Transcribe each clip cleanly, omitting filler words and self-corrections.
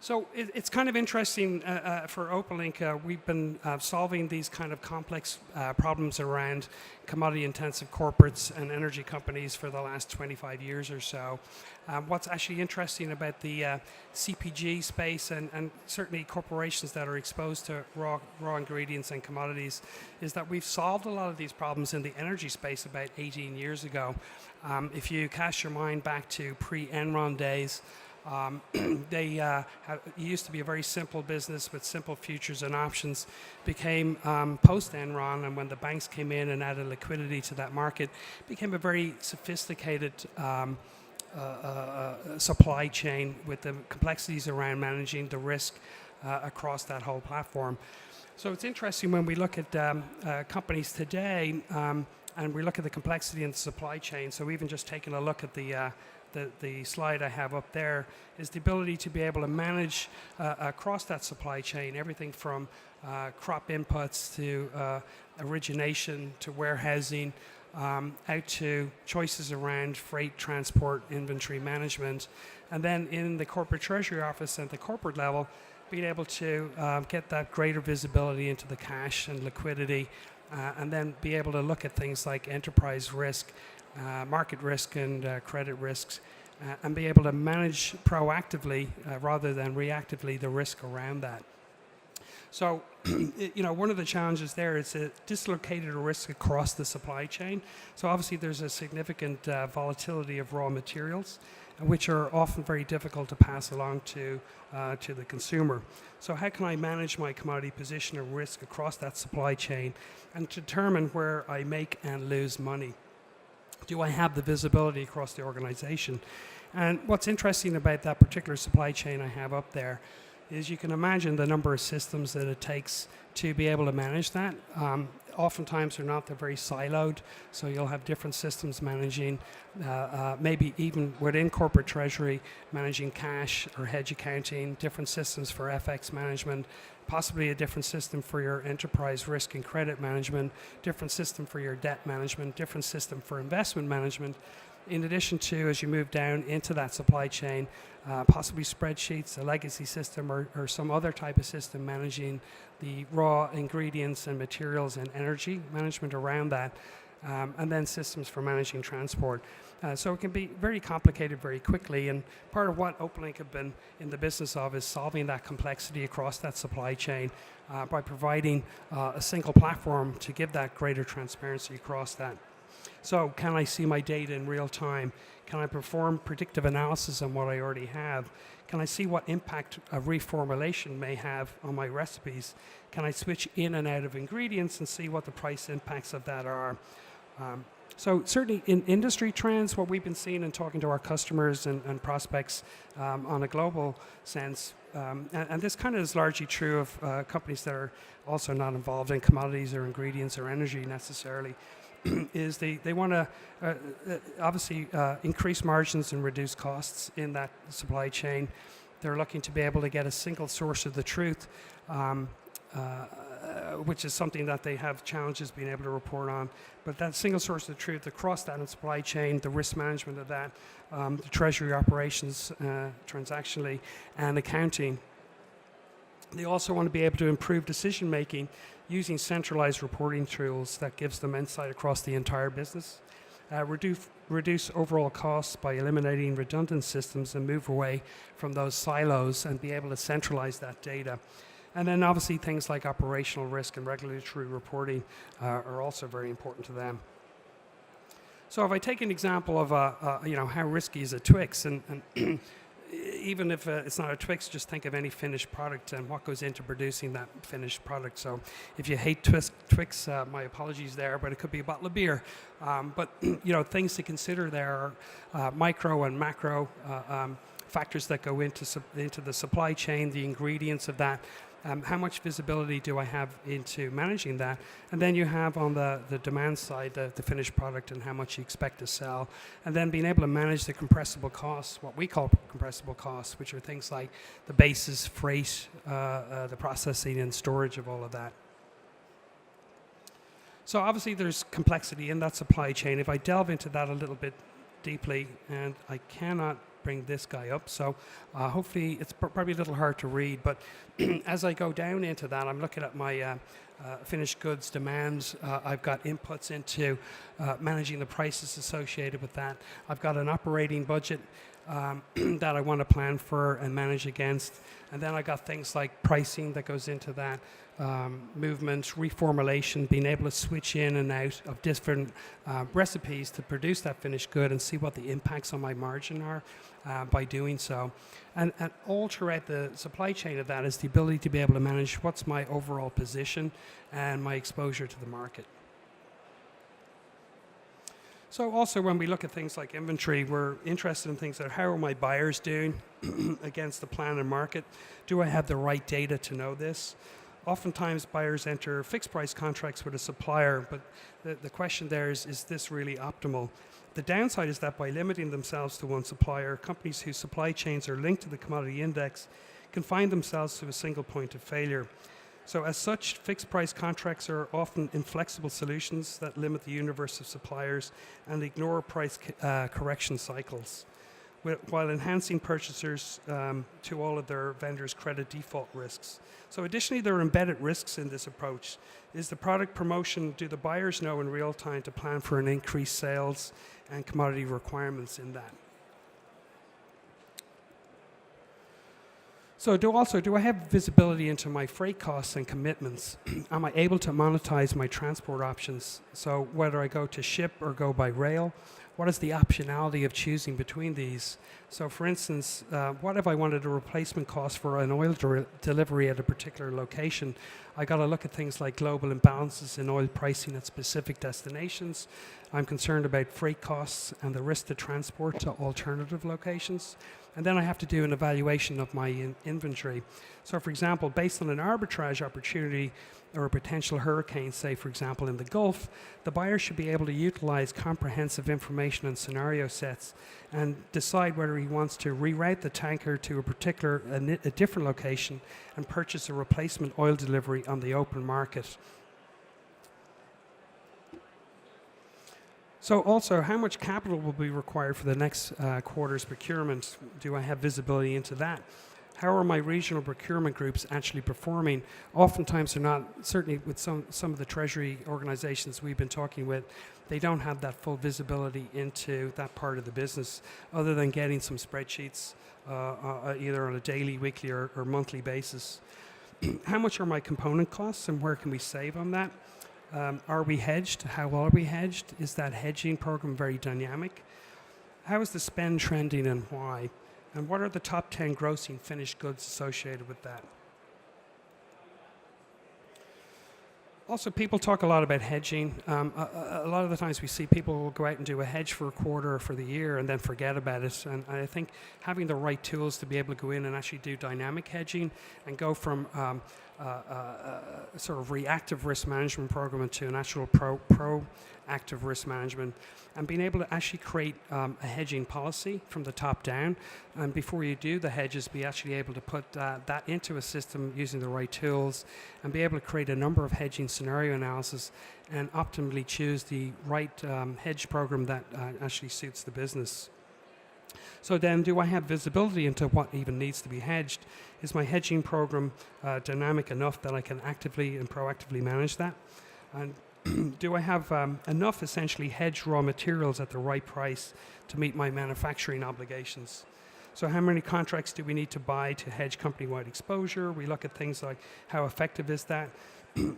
So it's kind of interesting for OpenLink. We've been solving these kind of complex problems around commodity-intensive corporates and energy companies for the last 25 years or so. What's actually interesting about the CPG space and certainly corporations that are exposed to raw ingredients and commodities is that we've solved a lot of these problems in the energy space about 18 years ago. If you cast your mind back to pre-Enron days, it used to be a very simple business with simple futures and options, became post-Enron, and when the banks came in and added liquidity to that market, became a very sophisticated supply chain with the complexities around managing the risk across that whole platform. So it's interesting when we look at companies today and we look at the complexity in the supply chain. So even just taking a look at the slide I have up there is the ability to be able to manage across that supply chain, everything from crop inputs to origination to warehousing, out to choices around freight, transport, inventory management, and then in the corporate treasury office at the corporate level, being able to get that greater visibility into the cash and liquidity, and then be able to look at things like enterprise risk, market risk and credit risks, and be able to manage proactively rather than reactively the risk around that. So, one of the challenges there is a dislocated risk across the supply chain. So obviously there's a significant volatility of raw materials, which are often very difficult to pass along to the consumer. So how can I manage my commodity position or risk across that supply chain and determine where I make and lose money? Do I have the visibility across the organization? And what's interesting about that particular supply chain I have up there is you can imagine the number of systems that it takes to be able to manage that. Oftentimes they're very siloed, so you'll have different systems managing, maybe even within corporate treasury, managing cash or hedge accounting, different systems for FX management, possibly a different system for your enterprise risk and credit management, different system for your debt management, different system for investment management. In addition to, as you move down into that supply chain, possibly spreadsheets, a legacy system, or some other type of system managing the raw ingredients and materials and energy management around that, and then systems for managing transport. So it can be very complicated very quickly, and part of what OpenLink have been in the business of is solving that complexity across that supply chain by providing a single platform to give that greater transparency across that. So can I see my data in real time? Can I perform predictive analysis on what I already have? Can I see what impact a reformulation may have on my recipes? Can I switch in and out of ingredients and see what the price impacts of that are? So certainly in industry trends, what we've been seeing and talking to our customers and prospects on a global sense, and this kind of is largely true of companies that are also not involved in commodities or ingredients or energy necessarily, is they want to obviously increase margins and reduce costs in that supply chain. They're looking to be able to get a single source of the truth, which is something that they have challenges being able to report on. But that single source of the truth across that supply chain, the risk management of that, the treasury operations transactionally, and accounting. They also want to be able to improve decision making using centralized reporting tools that gives them insight across the entire business, reduce overall costs by eliminating redundant systems and move away from those silos and be able to centralize that data. And then obviously things like operational risk and regulatory reporting are also very important to them. So if I take an example of how risky is a Twix, and even if it's not a Twix, just think of any finished product and what goes into producing that finished product. So if you hate Twix, my apologies there, but it could be a bottle of beer. But things to consider there are micro and macro factors that go into the supply chain, the ingredients of that. How much visibility do I have into managing that? And then you have on the demand side the finished product and how much you expect to sell. And then being able to manage the compressible costs, what we call compressible costs, which are things like the basis, freight, the processing and storage of all of that. So obviously there's complexity in that supply chain. If I delve into that a little bit deeply, and I cannot bring this guy up. So hopefully it's probably a little hard to read, but as I go down into that, I'm looking at my finished goods demands. I've got inputs into managing the prices associated with that. I've got an operating budget that I want to plan for and manage against. And then I got things like pricing that goes into that, movement, reformulation, being able to switch in and out of different recipes to produce that finished good and see what the impacts on my margin are by doing so. And all throughout the supply chain of that is the ability to be able to manage what's my overall position and my exposure to the market. So also when we look at things like inventory, we're interested in things like how are my buyers doing against the plan and market? Do I have the right data to know this? Oftentimes buyers enter fixed price contracts with a supplier, but the question there is this really optimal? The downside is that by limiting themselves to one supplier, companies whose supply chains are linked to the commodity index can find themselves to a single point of failure. So as such, fixed price contracts are often inflexible solutions that limit the universe of suppliers and ignore price correction cycles, while enhancing purchasers to all of their vendors' credit default risks. So additionally, there are embedded risks in this approach. Is the product promotion, do the buyers know in real time to plan for an increased sales and commodity requirements in that? So do I have visibility into my freight costs and commitments? Am I able to monetize my transport options? So whether I go to ship or go by rail, what is the optionality of choosing between these? So for instance, what if I wanted a replacement cost for an oil delivery at a particular location? I got to look at things like global imbalances in oil pricing at specific destinations. I'm concerned about freight costs and the risk to transport to alternative locations. And then I have to do an evaluation of my inventory. So for example, based on an arbitrage opportunity or a potential hurricane, say for example in the Gulf, the buyer should be able to utilize comprehensive information and scenario sets and decide whether he wants to reroute the tanker to a different location and purchase a replacement oil delivery on the open market. So also, how much capital will be required for the next quarter's procurement? Do I have visibility into that? How are my regional procurement groups actually performing? Oftentimes they're not, certainly with some of the Treasury organizations we've been talking with, they don't have that full visibility into that part of the business other than getting some spreadsheets either on a daily, weekly or monthly basis. How much are my component costs and where can we save on that? Are we hedged? How well are we hedged? Is that hedging program very dynamic? How is the spend trending and why? And what are the top 10 grossing finished goods associated with that? Also, people talk a lot about hedging. A lot of the times we see people will go out and do a hedge for a quarter or for the year and then forget about it. And I think having the right tools to be able to go in and actually do dynamic hedging and go from sort of reactive risk management program into an actual proactive risk management, and being able to actually create a hedging policy from the top down. And before you do the hedges, be actually able to put that into a system using the right tools and be able to create a number of hedging scenario analysis and optimally choose the right hedge program that actually suits the business. So then, do I have visibility into what even needs to be hedged? Is my hedging program dynamic enough that I can actively and proactively manage that? And do I have enough essentially hedged raw materials at the right price to meet my manufacturing obligations? So how many contracts do we need to buy to hedge company-wide exposure? We look at things like how effective is that?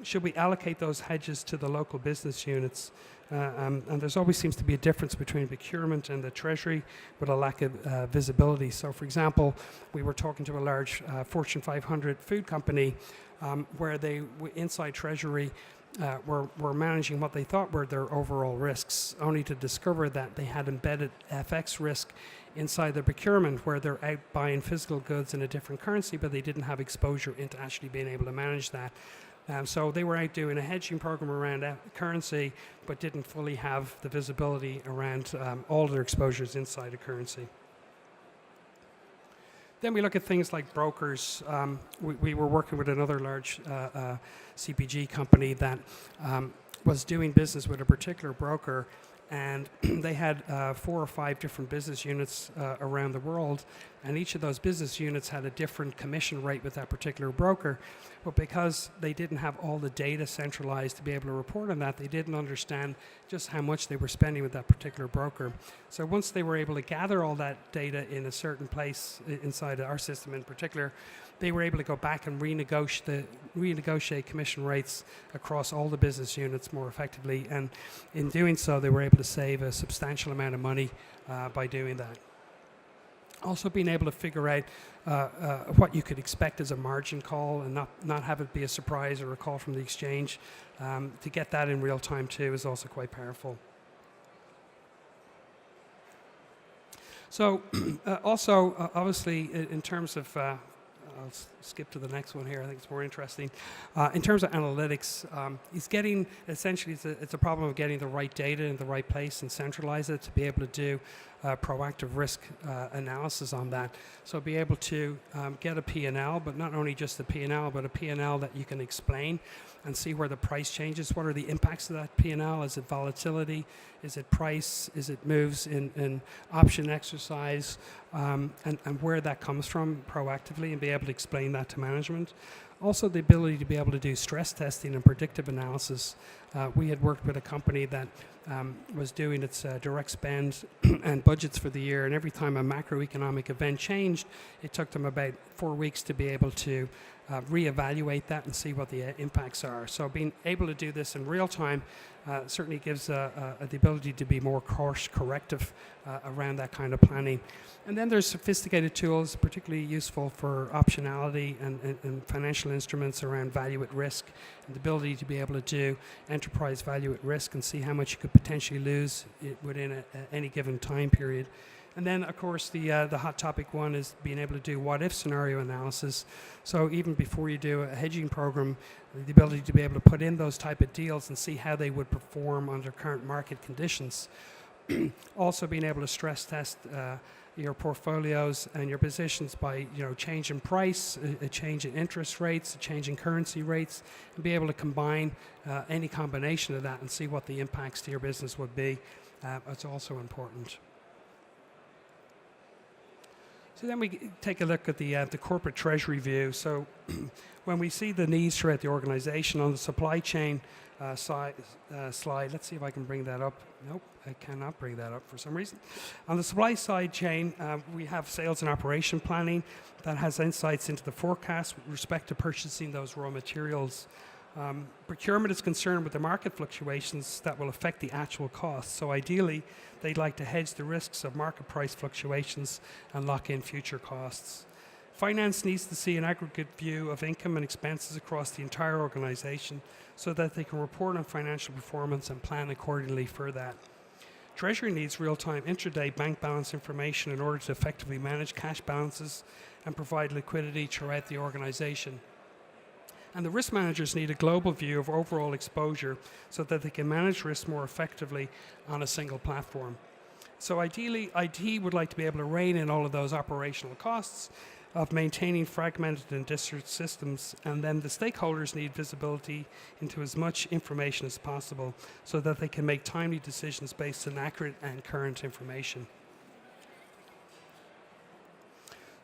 Should we allocate those hedges to the local business units? And there's always seems to be a difference between procurement and the Treasury with a lack of visibility. So for example, we were talking to a large Fortune 500 food company where they, inside Treasury, were managing what they thought were their overall risks, only to discover that they had embedded FX risk inside their procurement where they're out buying physical goods in a different currency, but they didn't have exposure into actually being able to manage that. So they were out doing a hedging program around currency, but didn't fully have the visibility around all their exposures inside a currency. Then we look at things like brokers. We were working with another large CPG company that was doing business with a particular broker, and they had 4 or 5 different business units around the world, and each of those business units had a different commission rate with that particular broker. But because they didn't have all the data centralized to be able to report on that, they didn't understand just how much they were spending with that particular broker. So once they were able to gather all that data in a certain place inside our system in particular, they were able to go back and renegotiate commission rates across all the business units more effectively. And in doing so, they were able to save a substantial amount of money by doing that. Also being able to figure out what you could expect as a margin call and not have it be a surprise or a call from the exchange. To get that in real time too is also quite powerful. So also, obviously, in terms of I'll skip to the next one here. I think it's more interesting. In terms of analytics, it's a problem of getting the right data in the right place and centralize it to be able to do proactive risk analysis on that. So be able to get a P&L, but not only just the P&L, but a P&L that you can explain and see where the price changes. What are the impacts of that P&L? Is it volatility? Is it price? Is it moves in option exercise? And where that comes from proactively, and be able to explain that to management. Also the ability to be able to do stress testing and predictive analysis. We had worked with a company that was doing its direct spend and budgets for the year, and every time a macroeconomic event changed, it took them about 4 weeks to be able to reevaluate that and see what the impacts are. So being able to do this in real time certainly gives the ability to be more course corrective around that kind of planning. And then there's sophisticated tools, particularly useful for optionality and financial instruments around value at risk, and the ability to be able to do enterprise value at risk and see how much you could potentially lose within any given time period. And then, of course, the hot topic one is being able to do what-if scenario analysis. So even before you do a hedging program, the ability to be able to put in those type of deals and see how they would perform under current market conditions. Also being able to stress test your portfolios and your positions by change in price, a change in interest rates, a change in currency rates, and be able to combine any combination of that and see what the impacts to your business would be. It's also important. So then we take a look at the corporate treasury view. So when we see the needs throughout the organization on the supply chain slide, let's see if I can bring that up. Nope, I cannot bring that up for some reason. On the supply side chain, we have sales and operation planning that has insights into the forecast with respect to purchasing those raw materials. Procurement is concerned with the market fluctuations that will affect the actual costs. So ideally, they'd like to hedge the risks of market price fluctuations and lock in future costs. Finance needs to see an aggregate view of income and expenses across the entire organization so that they can report on financial performance and plan accordingly for that. Treasury needs real-time intraday bank balance information in order to effectively manage cash balances and provide liquidity throughout the organization. And the risk managers need a global view of overall exposure so that they can manage risk more effectively on a single platform. So ideally, IT would like to be able to rein in all of those operational costs of maintaining fragmented and disparate systems, and then the stakeholders need visibility into as much information as possible so that they can make timely decisions based on accurate and current information.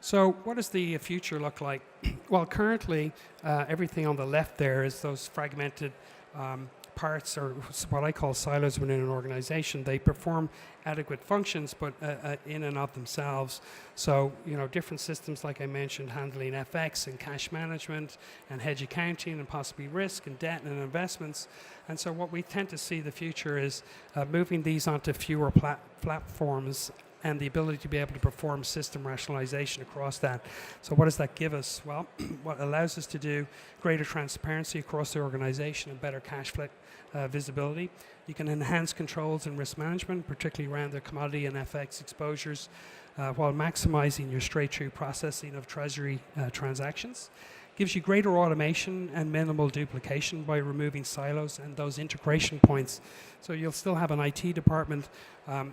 So what does the future look like? Well, currently, everything on the left there is those fragmented parts, or what I call silos within an organization. They perform adequate functions, but in and of themselves. So, different systems, like I mentioned, handling FX and cash management and hedge accounting and possibly risk and debt and investments. And so what we tend to see the future is moving these onto fewer platforms and the ability to be able to perform system rationalization across that. So what does that give us? Well, what allows us to do greater transparency across the organization and better cash flow visibility. You can enhance controls and risk management, particularly around the commodity and FX exposures, while maximizing your straight-through processing of treasury transactions. Gives you greater automation and minimal duplication by removing silos and those integration points. So you'll still have an IT department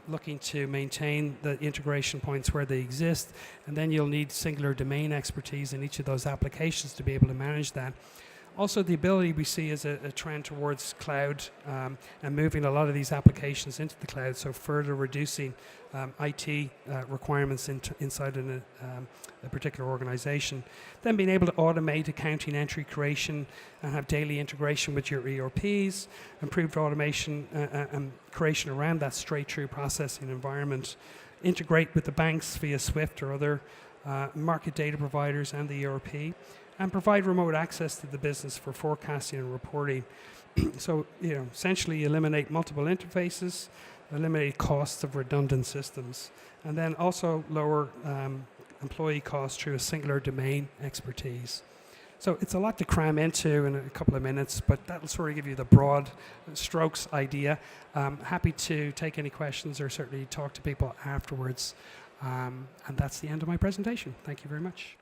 looking to maintain the integration points where they exist, and then you'll need singular domain expertise in each of those applications to be able to manage that. Also, the ability we see is a trend towards cloud and moving a lot of these applications into the cloud, so further reducing IT requirements inside a particular organization. Then being able to automate accounting entry creation and have daily integration with your ERPs, improved automation and creation around that straight-through processing environment, integrate with the banks via SWIFT or other market data providers and the ERP, and provide remote access to the business for forecasting and reporting. So, essentially eliminate multiple interfaces, eliminate costs of redundant systems, and then also lower employee costs through a singular domain expertise. So it's a lot to cram into in a couple of minutes, but that'll sort of give you the broad strokes idea. Happy to take any questions or certainly talk to people afterwards. And that's the end of my presentation. Thank you very much.